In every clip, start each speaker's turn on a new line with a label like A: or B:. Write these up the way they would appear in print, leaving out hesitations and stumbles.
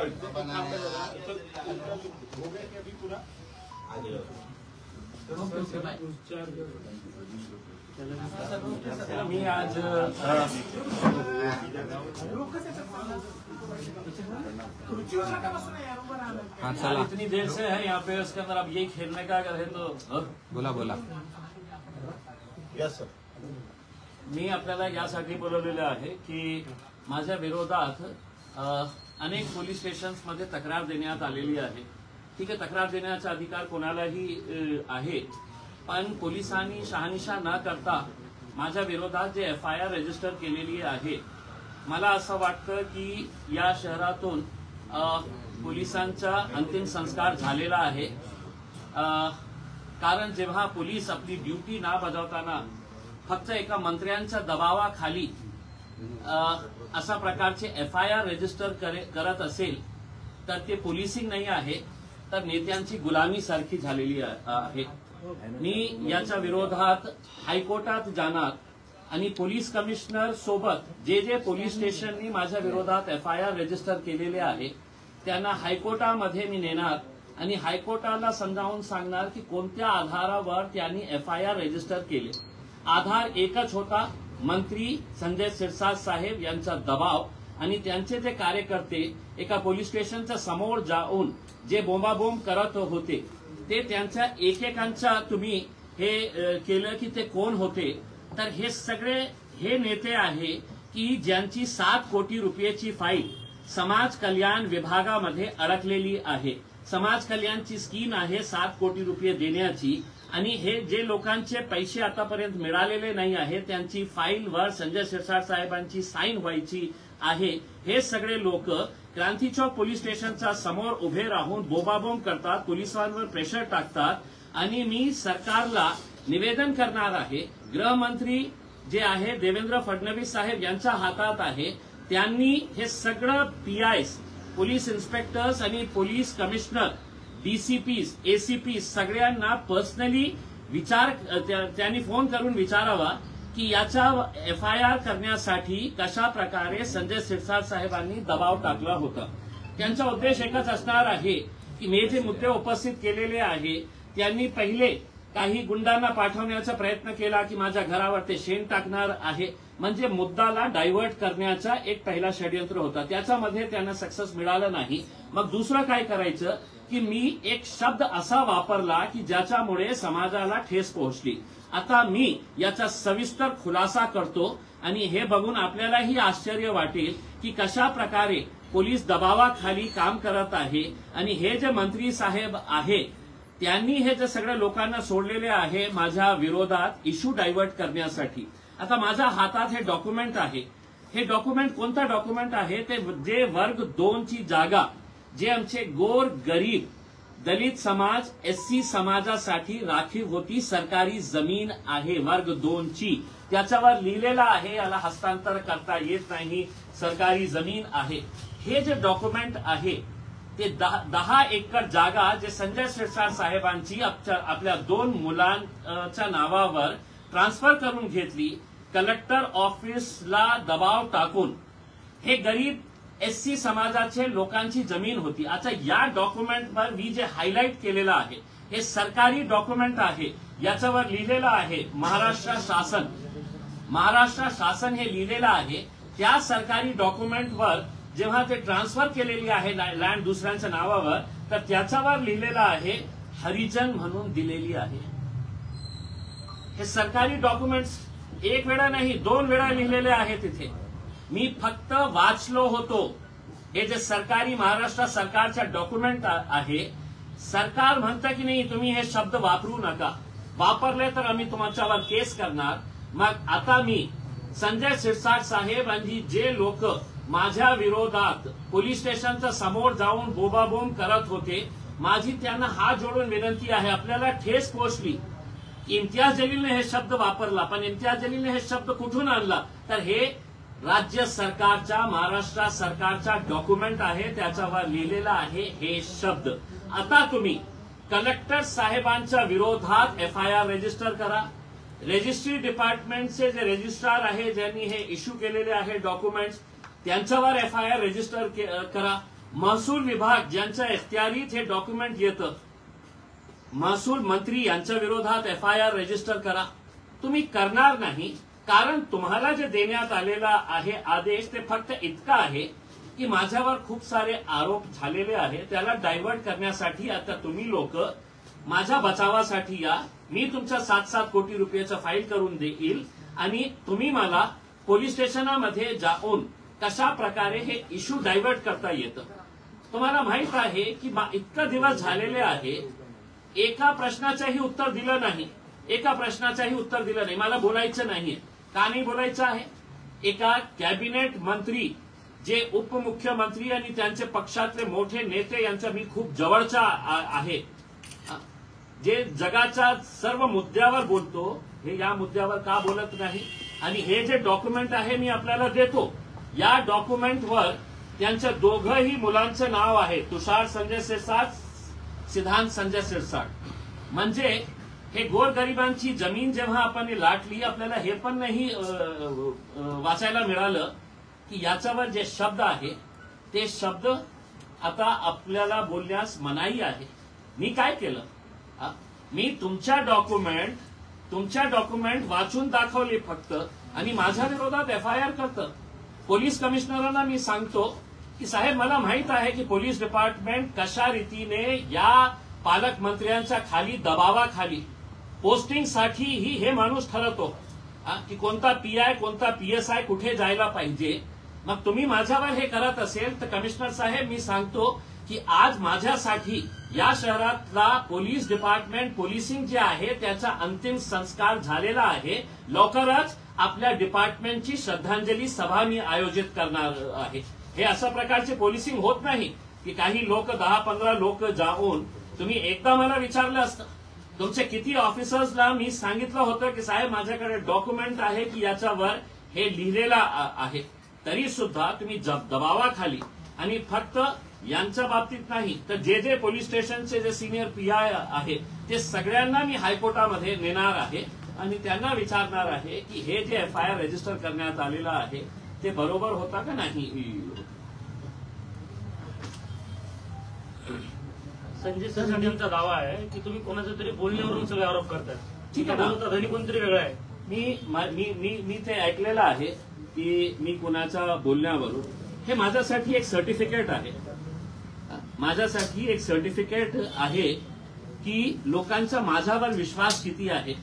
A: मी आज इतनी देर से है यहाँ पे, उसके अंदर अब यही खेलने का अगर है तो
B: बोला
A: यस सर। मी आपल्याला यासाठी बोलवलेलं आहे की माझ्या विरोधात अनेक पोलीस स्टेशन्समध्ये तक्रार देण्यात आलेली आहे। ठीक आहे, तक्रार देण्याचा अधिकार कोणालाही आहे, पण पोलिसांनी शहानिशा न करता माझ्या विरोधात जे FIR रजिस्टर केलेली आहे, मला असं वाटतं की या शहरातून पोलिसांचा अंतिम संस्कार झालेला आहे। कारण जेव्हा पोलीस आपली ड्युटी ना बजावताना फक्त एका मंत्र्यांच्या दबावाखाली अशा प्रकारचे FIR रजिस्टर करत असेल तर ते पोलिसिंग नाही आहे, तर नेत्यांची गुलामी सारखी झालेली आहे। मी याच्या विरोधात हायकोर्टात जाणार आणि पोलीस कमिशनर सोबत जे पोलीस स्टेशननी माझ्या विरोधात FIR रजिस्टर केलेले आहे त्यांना हायकोर्टामध्ये मी नेणार आणि हायकोर्टाला समजावून सांगणार की कोणत्या आधारावर त्यांनी FIR रजिस्टर केले। आधार एकच होता, मंत्री संजय शिरसाट साहेब यांचा दबाव आणि त्यांचे जे कार्यकर्ते एका पोलीस स्टेशनच्या समोर जाऊन जे बोंबाबोंब करत होते ते त्यांच्या एकेकांच्या तुम्ही हे केलं की ते कोण होते, तर हे सगळे हे नेते आहे की ज्यांची 7 कोटी रुपयाची फाईल समाज कल्याण विभागामध्ये अडकलेली आहे। समाज कल्याणची स्कीम आहे 7 कोटी रुपये देण्याची आणि हे जे लोकांचे पैसे आतापर्यंत मिळालेले नाही आहे त्यांची फाईलवर संजय शिरसाट साहेबांची साईन व्हायची आहे। हे सगळे लोक क्रांती चौक पोलीस स्टेशनच्या समोर उभे राहून बोंबाबोंब करतात, पोलिसांवर प्रेशर टाकतात आणि मी सरकारला निवेदन करणार आहे। गृहमंत्री जे आहे देवेंद्र फडणवीस साहेब यांच्या हातात आहे, त्यांनी हे सगळं PIs पोलीस इन्स्पेक्टर्स आणि पोलीस कमिशनर DCPs ACPs सगळ्यांना पर्सनली त्यांनी फोन करून विचारावा की याचा FIR करण्यासाठी कशा प्रकारे संजय शिरसाट साहेबांनी दबाव टाकला होता। त्यांचा उद्देश एकच असणार आहे की मी जे मुद्दे उपस्थित केलेले आहे त्यांनी पहिले काही गुंडांना पाठवण्याचा प्रयत्न केला की माझ्या घरावर ते शेण टाकणार आहे, म्हणजे मुद्दाला डायव्हर्ट करण्याचा एक पहिला षडयंत्र होता, त्याच्यामध्ये त्यांना सक्सेस मिळालं नाही। मग दुसरं काय करायचं की मी एक शब्द असा वापरला की ज्याच्यामुळे समाजाला ठेस पोहोचली। आता मी याचा सविस्तर खुलासा करतो आणि हे बघून आपल्यालाही आश्चर्य वाटेल की कशा प्रकारे पोलीस दबावाखाली काम करत आहे आणि हे जे मंत्री साहेब आहे त्यांनी हे जे सगळ्या लोकांना सोडलेले आहे माझ्या विरोधात इश्यू डायव्हर्ट करण्यासाठी। आता माझ्या हातात हे डॉक्युमेंट आहे, हे डॉक्युमेंट कोणता डॉक्युमेंट आहे ते जे वर्ग 2 ची जागा जे आमचे गोर गरीब दलित समाज SC समाजासाठी राखीव होती, सरकारी जमीन आहे वर्ग 2 ची, त्याच्यावर लिहिलेलं आहे याला हस्तांतर करता येत नाही, सरकारी जमीन आहे। हे जे डॉक्युमेंट आहे ते 10 एकर जागा जे संजय शिरसाट साहेबांची आपल्या 2 मुलांच्या नावावर ट्रान्सफर करून घेतली, कलेक्टर ऑफिसला दबाव टाकून हे गरीब SC समाजाचे लोकांची जमीन होती। आता या डॉक्युमेंटवर मी जे हायलाइट केलेलं आहे हे सरकारी डॉक्युमेंट आहे, याच्यावर लिहिलेलं आहे महाराष्ट्र शासन हे लिहिलेलं आहे। त्या सरकारी डॉक्युमेंटवर जेव्हा ते ट्रान्सफर केलेली आहे लँड दुसऱ्यांच्या नावावर तर त्याच्यावर लिहिलेलं आहे हरिजन म्हणून दिलेली आहे। हे सरकारी डॉक्युमेंट्स एक वेळा नाही 2 वेळा लिहिलेले आहे तिथे, मी फक्त वाचलो होतो। हे जे सरकारी महाराष्ट्र सरकारचा डॉक्युमेंट आहे, सरकार म्हणतं की नाही तुम्ही हे शब्द वापरू नका, वापरले तर आम्ही तुमच्यावर केस करणार। मग आता मी संजय शिरसाट साहेब आणि जे लोक माझ्या विरोधात पोलीस स्टेशनच्या समोर जाऊन बोंबाबोंब करत होते, माझी त्यांना हात जोडून विनंती आहे, आपल्याला ठेस पोहोचली इम्तियाज जलीलने हे शब्द वापरला, पण इम्तियाज जलीलने हे शब्द कुठून आणला तर हे राज्य सरकारच्या महाराष्ट्र सरकारचा डॉक्युमेंट आहे, त्याच्यावर लिहिलेलं आहे हे शब्द। आता तुम्ही कलेक्टर साहेबांच्या विरोधात FIR रजिस्टर करा, रजिस्ट्री डिपार्टमेंटचे जे रजिस्ट्रार आहे ज्यांनी हे इश्यू केलेले आहे डॉक्युमेंट्स त्यांच्यावर FIR रजिस्टर करा महसूल विभाग ज्यांच्या इख्तियारीत हे डॉक्युमेंट येतं, महसूल मंत्री यांच्या विरोधात FIR रजिस्टर करा. तुम्ही करणार नाही, कारण तुम्हाला जे देण्यात आलेला आहे आदेश ते फक्त इतका आहे की माझ्यावर खूप सारे आरोप झालेले आहेत, त्याला डायव्हर्ट करण्यासाठी आता तुम्ही लोक माझ्या बचावासाठी या, मी तुमच्या 7-7 कोटी रुपयाचं फाईल करून देईल आणि तुम्ही मला पोलीस स्टेशनामध्ये जाऊन कशा प्रकारे हे इश्यू डायव्हर्ट करता येतं. तुम्हाला माहित आहे की इतका दिवस झालेले आहे, एका प्रश्नाचंही उत्तर दिलं नाही, एका प्रश्नाचंही उत्तर दिलं नाही. मला बोलायचं नाहीये. का नाही बोलायचं आहे? एका कॅबिनेट मंत्री जे उपमुख्यमंत्री आणि त्यांचे पक्षातले मोठे नेते यांचा मी खूप जवळचा आहे, जे जगाच्या सर्व मुद्द्यावर बोलतो, हे या मुद्द्यावर का बोलत नाही? आणि हे जे डॉक्युमेंट आहे मी आपल्याला देतो, या डॉक्युमेंटवर त्यांच्या दोघंही मुलांचं नाव आहे, तुषार संजय सिरसाट, सिद्धांत संजय सिरसाट. म्हणजे हे गोरगरिबांची जमीन जेव्हा आपण लाटली, आपल्याला हे पण नाही वाचायला मिळालं की याच्यावर जे शब्द आहे ते शब्द आता आपल्याला बोलण्यास मनाई आहे. मी काय केलं? मी तुमच्या डॉक्युमेंट वाचून दाखवले फक्त, आणि माझ्या विरोधात FIR करतं. पोलीस कमिशनरांना मी सांगतो की साहेब, मला माहित आहे की पोलीस डिपार्टमेंट कशा रीतीने या पालकमंत्र्यांच्या खाली, दबावाखाली पोस्टिंगसाठीही हे माणूस ठरवतो की कोणता PI कोणता PSI कुठे जायला पाहिजे. मग तुम्ही माझ्यावर हे करत असेल तर कमिशनर साहेब, मी सांगतो की आज माझ्यासाठी या शहरातला पोलीस डिपार्टमेंट, पोलिसिंग जे आहे त्याचा अंतिम संस्कार झालेला आहे. लवकरच आपल्या डिपार्टमेंटची श्रद्धांजली सभा मी आयोजित करणार आहे. हे अशा प्रकारचे पोलिसिंग होत नाही की काही लोक 10-15 लोक जाऊन, तुम्ही एकदा मला विचारलं असतं, तुमचे किती ऑफिसर्सला मी सांगितलं होतं की साहेब माझ्याकडे डॉक्युमेंट आहे की याच्यावर हे लिहिलेलं आहे, तरी सुद्धा तुम्ही दबावाखाली, आणि फक्त यांच्या बाबतीत नाही तर जे पोलीस स्टेशनचे जे सिनियर PI आहे ते सगळ्यांना मी हायकोर्टामध्ये नेणार आहे आणि त्यांना विचारणार आहे की हे जे FIR रजिस्टर करण्यात आलेलं आहे ते बरोबर होता का नाही.
B: संजय सिरसाटांचा दावा आहे की तुम्ही कोणाच्या तरी बोलण्यावरून सगळे आरोप करताय.
A: ठीक आहे,
B: बोलता धनी कोणतरी वेगळं आहे.
A: मी ते ऐकलेलं आहे की मी कोणाच्या बोलण्यावरून, हे माझ्यासाठी एक सर्टिफिकेट आहे. माझ्यासाठी एक सर्टिफिकेट आहे की लोकांचा माझ्यावर विश्वास किती आहे,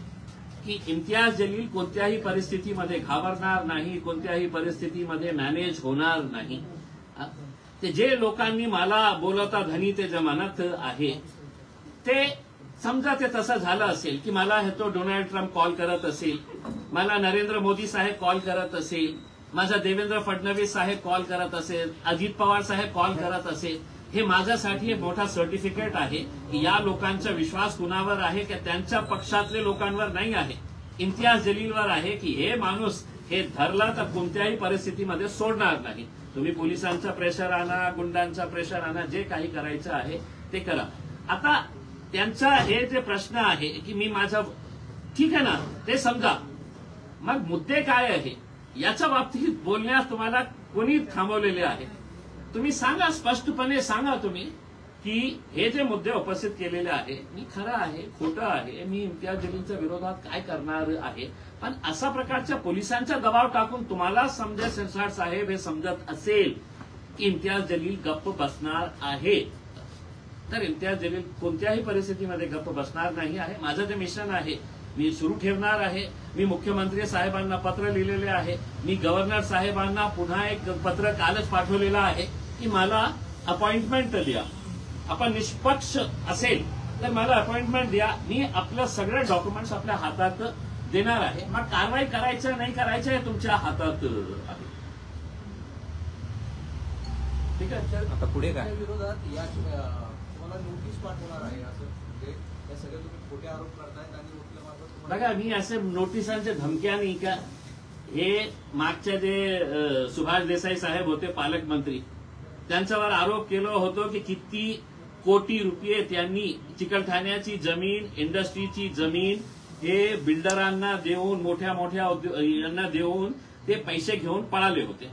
A: की इम्तियाज जलील कोणत्याही परिस्थितीमध्ये घाबरणार नाही, कोणत्याही परिस्थितीमध्ये मॅनेज होणार नाही. ते जे लोकांनी मला बोलवता धनी ते जे म्हणत आहे, ते समजा ते तसं झालं असेल की मला हे तो डोनाल्ड ट्रम्प कॉल करत असेल, मला नरेंद्र मोदी साहेब कॉल करत असेल, माझा देवेंद्र फडणवीस साहेब कॉल करत असेल, अजित पवार साहेब कॉल करत असेल, हे माझ्यासाठी एक मोठा सर्टिफिकेट आहे की या लोकांचा विश्वास कुणावर आहे की त्यांच्या पक्षातल्या लोकांवर नाही आहे, इम्तियाज जलीलवर आहे की हे माणूस हे धरला तर कोणत्याही परिस्थितीमध्ये सोडणार नाही. तुम्ही पोलिसांचा प्रेशर आणा, गुंडांचा प्रेशर आणा, जे काही करायचं आहे ते करा. आता त्यांचा हे जे प्रश्न आहे की मी माझा, ठीक आहे ना, ते समजा, मग मुद्दे काय आहे याच्या बाबतीत बोलण्यास तुम्हाला कोणी थांबवलेले आहे? तुम्ही सांगा, स्पष्टपणे सांगा तुम्ही की हे जे मुद्दे उपस्थित केलेले आहे, मी खरं आहे खोटं आहे, मी इम्तियाज जलीलच्या विरोधात काय करणार आहे. पण अशा प्रकारच्या पोलिसांचा दबाव टाकून तुम्हाला संजय सिरसाट साहेब हे समजत असेल की इम्तियाज जलील गप्प बसणार आहे, तर इम्तियाज जलील कोणत्याही परिस्थितीमध्ये गप्प बसणार नाही आहे. माझं जे मिशन आहे मी सुरू ठेवणार आहे. मी मुख्यमंत्री साहेबांना पत्र लिहिलेले आहे, मी गव्हर्नर साहेबांना पुन्हा एक पत्र कालच पाठवलेलं आहे की मला अपॉइंटमेंट द्या, आपण निष्पक्ष असेल तर मला अपॉइंटमेंट द्या, मी आपलं सगळे डॉक्युमेंट्स आपल्या हातात देणार आहे. मग कारवाई करायचं नाही करायचं हे तुमच्या हातात आहे. ठीक आहे,
C: आता पुढे काय
D: विरोधात या तुम्हाला नोटीस पाठवणार आहे, असं म्हणजे या सगळे तुम्ही खोटे आरोप करतायत आणि वकिलामार्फत
A: बघा, मी असे नोटिसांच्या धमक्या नाही का, हे मागच्या जे सुभाष देसाई साहेब होते पालकमंत्री, त्यांच्यावर आरोप केलं होतं की किती कोटी रुपये त्यांनी चिकलठाण्याची जमीन, इंडस्ट्रीची जमीन हे बिल्डरांना देऊन, मोठ्या यांना देऊन ते पैसे घेऊन पळाले होते.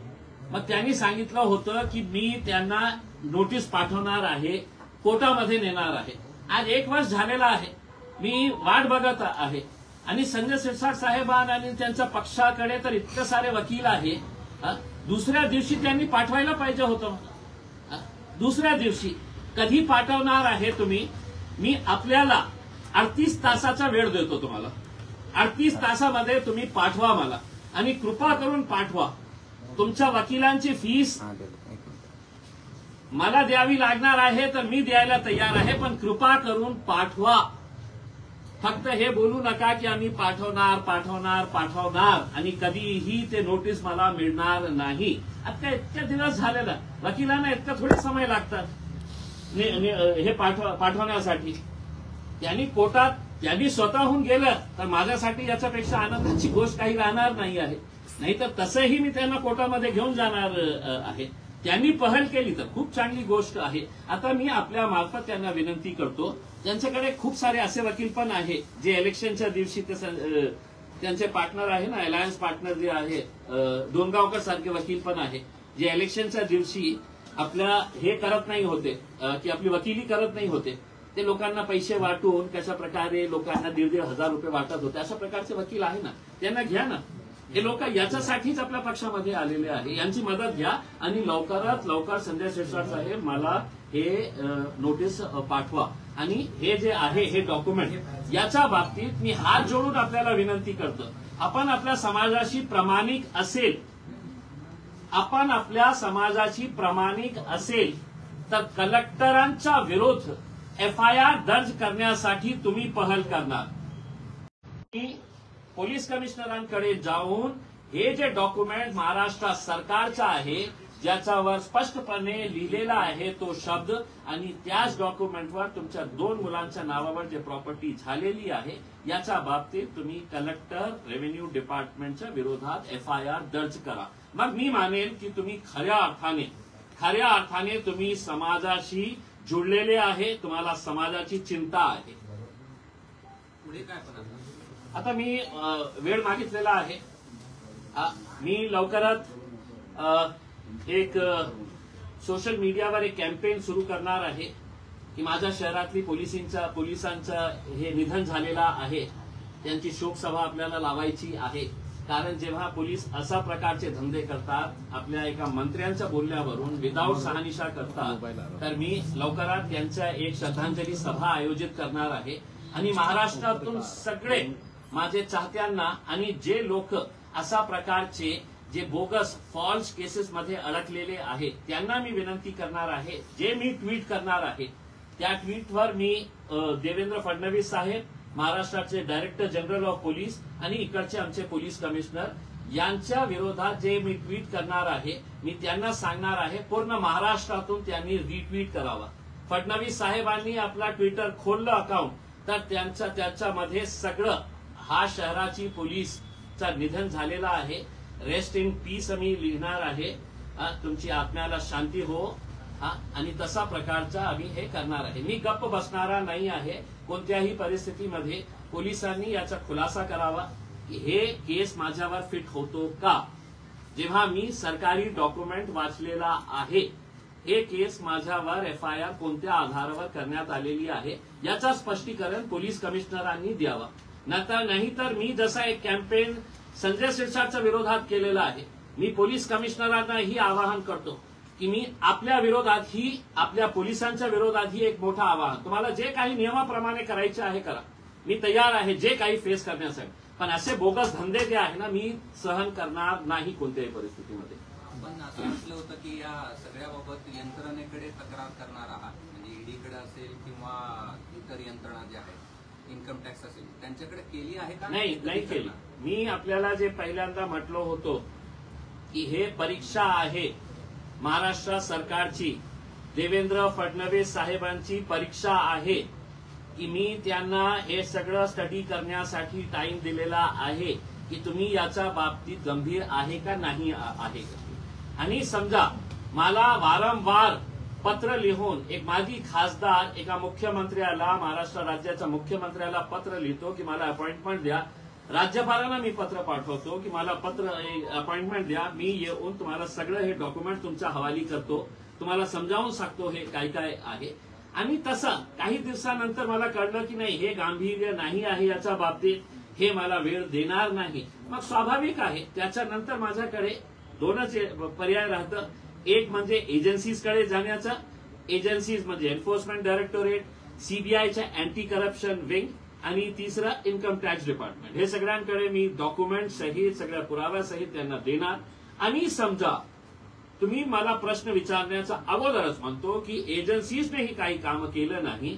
A: मग त्यांनी सांगितलं होतं की मी त्यांना नोटीस पाठवणार आहे, कोर्टामध्ये नेणार आहे. आज 1 वर्ष झालेला आहे, मी वाट बघत आहे. आणि संजय शिरसाट साहेबांना आणि त्यांच्या पक्षाकडे तर इतके सारे वकील आहे. दुसऱ्या दिवशी त्यांनी पाठवायला पाहिजे होतं. दुसऱ्या दिवशी कधी पाठवणार आहे तुम्ही? मी आपल्याला 38 तासाचा वेळ देतो तुम्हाला. 38 तासामध्ये तुम्ही पाठवा मला, आणि कृपा करून पाठवा. तुमच्या वकिलांची फीस मला द्यावी लागणार आहे तर मी द्यायला तयार आहे, पण कृपा करून पाठवा. फक्त हे बोलू नका की आम्ही पाठवणार आणि कधीही ते नोटीस मला मिळणार नाही. आता इतके दिवस झालेला, वकिलांना इतका थोडे समय लागतात हे पाठवण्यासाठी. त्यांनी कोर्टात त्यांनी स्वतःहून गेलं तर माझ्यासाठी याच्यापेक्षा आनंदाची गोष्ट काही राहणार नाही आहे. नाहीतर तसंही मी त्यांना कोर्टामध्ये घेऊन जाणार आहे. त्यांनी पहल केली तर खूप चांगली गोष्ट आहे. आता मी आपल्या मार्फत त्यांना विनंती करतो, त्यांच्याकडे खूप सारे असे वकील पण आहे जे इलेक्शनच्या दिवशी त्यांचे पार्टनर आहे ना, अलायन्स पार्टनर जे आहे, डोणगावकर सारखे वकील पण आहे जे इलेक्शनच्या दिवशी आपल्या हे करत नाही होते की आपली वकिली करत नाही होते. ते लोकांना पैसे वाटून कशा प्रकारे लोकांना 1,500 रुपये वाटत होते. अशा प्रकारचे वकील आहे ना, त्यांना घ्या ना. हे लोक याच्यासाठीच आपल्या पक्षामध्ये आलेले आहे. यांची मदत घ्या आणि लवकरात लवकर संजय शिरसाट साहेब मला हे नोटीस पाठवा. आणि हे जे आहे हे डॉक्युमेंट, याच्या बाबतीत मी हात जोडून आपल्याला विनंती करतो, आपण आपल्या समाजाशी प्रामाणिक असेल तर कलेक्टरांच्या विरोध FIR दर्ज करण्यासाठी तुम्ही पहल करणार. पोलीस कमिशनरांकडे जाऊन हे जे डॉक्युमेंट महाराष्ट्र सरकारचं आहे, ज्याच्यावर स्पष्टपणे लिहिलेला आहे तो शब्द, आणि त्याच डॉक्युमेंटवर तुमच्या 2 मुलांच्या नावावर जे प्रॉपर्टी झालेली आहे, याच्या बाबतीत तुम्ही कलेक्टर रेव्हेन्यू डिपार्टमेंटच्या विरोधात FIR दर्ज करा. मग मी मानेल की तुम्ही खऱ्या अर्थाने तुम्ही समाजाशी जुळलेले आहे, तुम्हाला समाजाची चिंता आहे.
D: पुढे काय पण
A: आता मी वेळ मागितलेला आहे. मी लवकरात एक सोशल मीडियावर एक कॅम्पेन सुरू करणार आहे की माझ्या शहरातली पोलिसांचं हे निधन झालेला आहे, त्यांची शोकसभा आपल्याला लावायची आहे. कारण जेव्हा पोलीस अशा प्रकारचे धंदे करतात, आपल्या एका मंत्र्यांच्या बोलण्यावरून विदाऊट शहानिशा करतात, तर मी लवकरात त्यांच्या एक श्रद्धांजली सभा आयोजित करणार आहे. आणि महाराष्ट्रातून सगळे माझे चाहत्यांना आणि जे लोक अशा प्रकारचे जे बोगस फॉल्स केसेसमध्ये अडकलेले आहेत, त्यांना मी विनंती करणार आहे, जे मी ट्विट करणार आहे त्या ट्विटवर मी देवेंद्र फडणवीस साहेब, महाराष्ट्राचे डायरेक्टर जनरल ऑफ पोलीस आणि इकडचे आमचे पोलीस कमिशनर यांच्या विरोधात जे मी ट्विट करणार आहे, मी त्यांना सांगणार आहे पूर्ण महाराष्ट्रातून त्यांनी रिट्विट करावा. फडणवीस साहेबांनी आपला ट्विटर खोललं अकाउंट, तर त्याच्यामध्ये सगळं हा शहराची पोलीसचा निधन झालेला आहे, रेस्ट इन पीस मी लिहिणार आहे, तुमची आत्म्याला शांती हो, आणि तसा प्रकारचा आम्ही हे करणार आहे. मी गप्प बसणारा नाही आहे. कोणत्याही परिस्थितीमध्ये पोलिसांनी याचा खुलासा करावा की हे केस माझ्यावर फिट होतो का. जेव्हा मी सरकारी डॉक्युमेंट वाचलेला आहे, हे केस माझ्यावर FIR कोणत्या आधारावर करण्यात आलेली आहे याचा स्पष्टीकरण पोलीस कमिशनरांनी द्यावा. नाहीतर मी जसा एक कॅम्पेन संजय शिरसाटच्या विरोधात केलेला आहे, मी पोलीस कमिशनरांनाही आवाहन करतो की मी आपल्या विरोधातही, आपल्या पोलिसांच्या विरोधातही एक मोठं आवाहन, तुम्हाला जे काही नियमाप्रमाणे करायचे आहे करा, मी तयार आहे जे काही फेस करण्यासाठी. पण असे बोगस धंदे जे आहे ना, मी सहन करणार नाही कोणत्याही परिस्थितीमध्ये.
D: आपण असं म्हटलं होतं की या सगळ्याबाबत यंत्रणेकडे तक्रार करणार आहात, म्हणजे ईडीकडे असेल किंवा इतर यंत्रणा ज्या आहेत, इन्कम टॅक्स असेल, त्यांच्याकडे केली आहे का?
A: नाही केली. मी आपल्याला जे पहिल्यांदा म्हटलो होतो की हे परीक्षा आहे महाराष्ट्र सरकारची, देवेंद्र फडणवीस साहेबांची परीक्षा आहे की मी त्यांना हे सगळं स्टडी करण्यासाठी टाइम दिलेला आहे की तुम्ही याच्या बाबतीत गंभीर आहे का नाही आहे. आणि समजा मला वारंवार पत्र लिहून एक माजी खासदार एका मुख्यमंत्र्याला, महाराष्ट्र राज्याच्या मुख्यमंत्र्याला पत्र लिहितो की मला अपॉइंटमेंट द्या, राज्यपालांना मी पत्र पाठवतो की मला अपॉइंटमेंट द्या, मी येऊन तुम्हाला सगळं हे डॉक्युमेंट तुमच्या हवाली करतो, तुम्हाला समजावून सांगतो हे काय काय आहे. आणि तसं काही दिवसानंतर मला कळलं की नाही, हे गांभीर्य नाही आहे याच्या बाबतीत, हे मला वेळ देणार नाही. मग स्वाभाविक आहे त्याच्यानंतर माझ्याकडे दोनच पर्याय राहतं. एक म्हणजे एजन्सीजकडे जाण्याचा. एजन्सीज म्हणजे एन्फोर्समेंट डायरेक्टोरेट, सीबीआयच्या अँटी करप्शन विंग आणि तिसरं इन्कम टॅक्स डिपार्टमेंट. हे सगळ्यांकडे मी डॉक्युमेंट सहित सगळ्या पुराव्यासहित त्यांना देणार. आणि समजा तुम्ही मला प्रश्न विचारण्याचा अगोदरच म्हणतो की एजन्सीजनेही काही काम केलं नाही,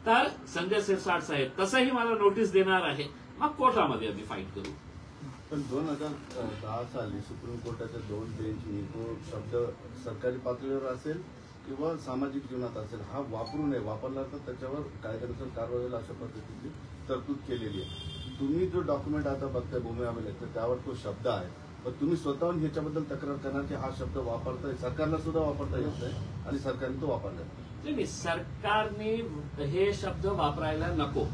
A: तर संजय शिरसाट साहेब तसंही मला नोटीस देणार आहे. मग कोर्टामध्ये आम्ही फाईट करू.
C: पण 2010 साली सुप्रीम कोर्टाच्या 2 बेंचनी तो शब्द सरकारी पातळीवर असेल किंवा सामाजिक जीवनात असेल, हा वापरू नये, वापरला तर त्याच्यावर कायद्यानुसार कारवाई होईल अशा पद्धतीची तरतूद केलेली आहे. तुम्ही जो डॉक्युमेंट आता बघताय भूमी अभिलेख, त्यावर तो शब्द आहे, पण तुम्ही स्वतःहून ह्याच्याबद्दल तक्रार करणार की हा शब्द वापरताय, सरकारला सुद्धा वापरता येत नाही आणि सरकारने तो वापरलाय.
A: नाही, सरकारने हे शब्द वापरायला नको.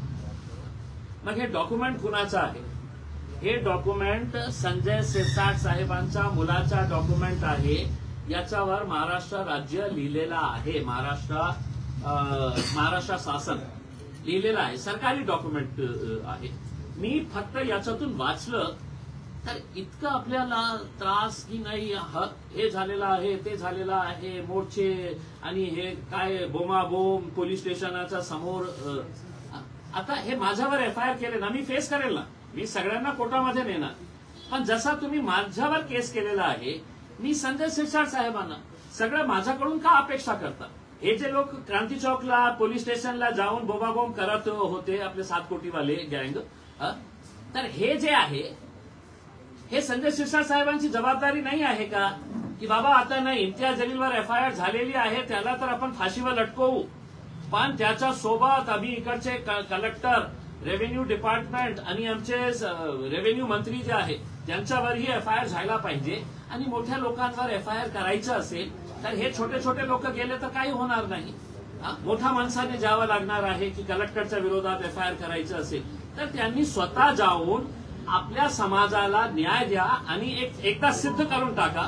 A: मग हे डॉक्युमेंट कुणाचं आहे? हे डॉक्युमेंट संजय शिरसाट साहेबांच्या मुलाचा डॉक्युमेंट आहे. याच्यावर महाराष्ट्र राज्य लिहिलेला आहे, महाराष्ट्र शासन लिहिलेलं आहे, सरकारी डॉक्युमेंट आहे. मी फक्त याच्यातून वाचलं तर इतकं आपल्याला त्रास की नाही, हे झालेलं आहे, ते झालेलं आहे, मोर्चे आणि हे काय बोमाबोम पोलीस स्टेशनाच्या समोर. आता हे माझ्यावर एफआयआर केले ना, मी फेस करेल ना, मी सगळ्यांना कोर्टामध्ये नेणार. पण जसा तुम्ही माझ्यावर केस केलेला आहे, मी संजय शिरसाट साहेबांना सगळं माझ्याकडून का अपेक्षा करतात? हे जे लोक क्रांती चौकला पोलीस स्टेशनला जाऊन बोबाबोम करत होते, आपले 7 कोटीवाले गँग, तर हे जे आहे हे संजय शिरसाट साहेबांची जबाबदारी नाही आहे का? की बाबा आता नाही, इम्तियाज जलीलवर एफआयआर झालेली आहे, त्याला तर आपण फाशीवर लटकवू, पण त्याच्या सोबत आम्ही इकडचे कलेक्टर, रेव्हेन्यू डिपार्टमेंट आणि आमचे रेव्हेन्यू मंत्री जे आहेत त्यांच्यावरही एफआयआर झाला पाहिजे. आणि मोठ्या लोकांवर एफआयआर करायचं असेल तर हे छोटे छोटे लोक गेले तर काही होणार नाही. मोठ्या माणसाने जावं लागणार आहे की कलेक्टरच्या विरोधात एफआयआर करायचं असेल तर त्यांनी स्वतः जाऊन आपल्या समाजाला न्याय द्या आणि एकदा सिद्ध करून टाका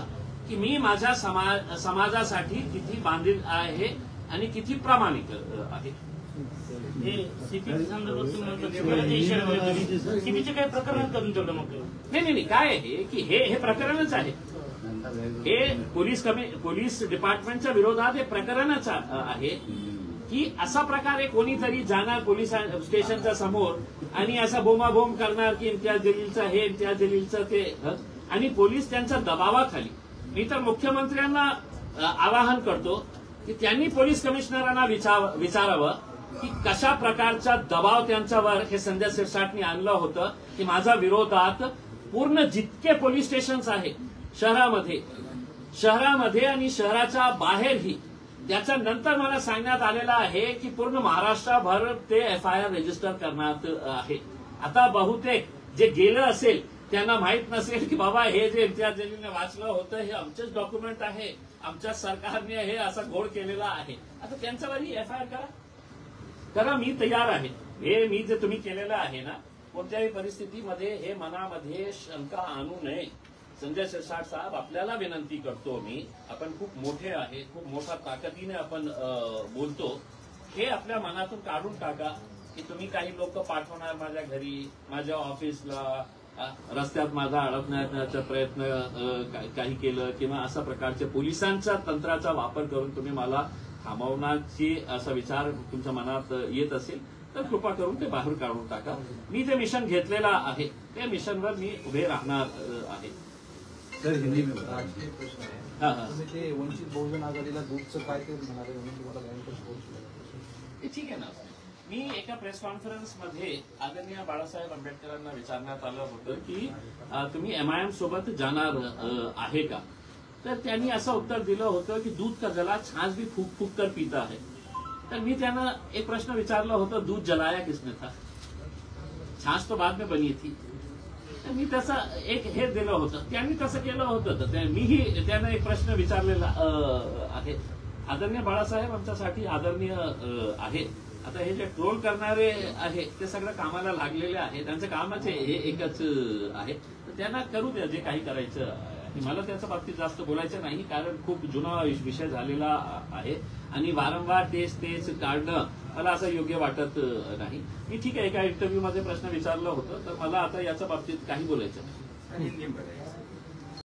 A: की मी माझ्या समाजासाठी किती बांधील आहे आणि किती प्रामाणिक आहे.
B: सीपीच्या संदर्भात सीपीचे काही प्रकरण आहेत का तुमच्याकडे? मग
A: नाही, काय आहे की हे प्रकरणच आहे. हे पोलीस डिपार्टमेंटच्या विरोधात हे प्रकरणच आहे की असा प्रकारे कोणीतरी जाणार पोलीस स्टेशनच्या समोर आणि असा बोमाबोम करणार की इम्तियाज जलीलचं हे, इम्तियाज जलीलचं ते, आणि पोलीस त्यांच्या दबावाखाली. मी तर मुख्यमंत्र्यांना आवाहन करतो की त्यांनी पोलीस कमिशनरांना विचारावं की कशा प्रकारचा दबाव त्यांच्यावर हे संजय शिरसाटनी आणलं होतं की माझ्या विरोधात पूर्ण जितके पोलीस स्टेशन्स आहेत शहरामध्ये आणि शहराच्या बाहेरही, त्याच्यानंतर मला सांगण्यात आलेलं आहे की पूर्ण महाराष्ट्रभर ते एफआयआर रजिस्टर करण्यात आहे. आता बहुतेक जे गेलं असेल त्यांना माहित नसेल की बाबा हे जे इम्तियाज जलीलने वाचलं होतं हे आमचेच डॉक्युमेंट आहे, आमच्या सरकारने हे असा घोळ केलेला आहे. आता त्यांच्यावरही एफआयआर करा, मी तयार आहे. हे मी जे तुम्ही केलेलं आहे ना, कोणत्याही परिस्थितीमध्ये हे मनामध्ये शंका आणू नये. संजय शिरसाट साहेब, आपल्याला विनंती करतो मी, आपण खूप मोठे आहे, खूप मोठ्या ताकदीने आपण बोलतो, हे आपल्या मनातून काढून टाका की तुम्ही काही लोक पाठवणार माझ्या घरी, माझ्या ऑफिसला, रस्त्यात माझा अडकण्याचा प्रयत्न काही केलं किंवा अशा प्रकारच्या पोलिसांच्या तंत्राचा वापर करून तुम्ही मला थांबवण्याची असा विचार तुमच्या मनात येत असेल तर कृपा करून ते बाहेर काढून टाका. मी जे मिशन घेतलेलं आहे त्या मिशनवर मी उभे राहणार आहे.
E: सर, हिंदी में राजकीय प्रश्न आहे. तुम्ही ते वंचित बहुजन आघाडीला दूधचं काय ते म्हणाले म्हणून तुम्हाला बँकेत
A: ठीक आहे ना. मी एका प्रेस कॉन्फरन्समध्ये आदरणीय बाळासाहेब आंबेडकरांना विचारण्यात आलं होतं की तुम्ही एमआयएम सोबत जाणार आहे का? तर त्यांनी असं उत्तर दिलं होतं की दूध का जला छाछ भी फूक फूक कर पीता है. तर मी त्यांना एक प्रश्न विचारला होता, दूध जलाया किसने था? छाछ तो बाद में बनी थी. तर मी तसं एक हे दिलं होतं, त्यांनी तसं केलं होतं. तर मीही त्यांना एक प्रश्न विचारलेला आहे. आदरणीय बाळासाहेब आमच्यासाठी आदरणीय आहे. आता हे जे ट्रोल करणारे आहे ते सगळं कामाला लागलेले आहे, त्यांचं कामाचे हे एकच आहे. तर त्यांना करू द्या जे काही करायचं मला त्याच्या बाबतीत जास्त बोलायचं नाही, कारण खूप जुना विषय झालेला आहे आणि वारंवार तेच काढणं मला असं योग्य वाटत नाही. मी ठीक आहे, एका इंटरव्ह्यू मध्ये प्रश्न विचारला होता, तर मला आता याच्या बाबतीत काही बोलायचं नाही.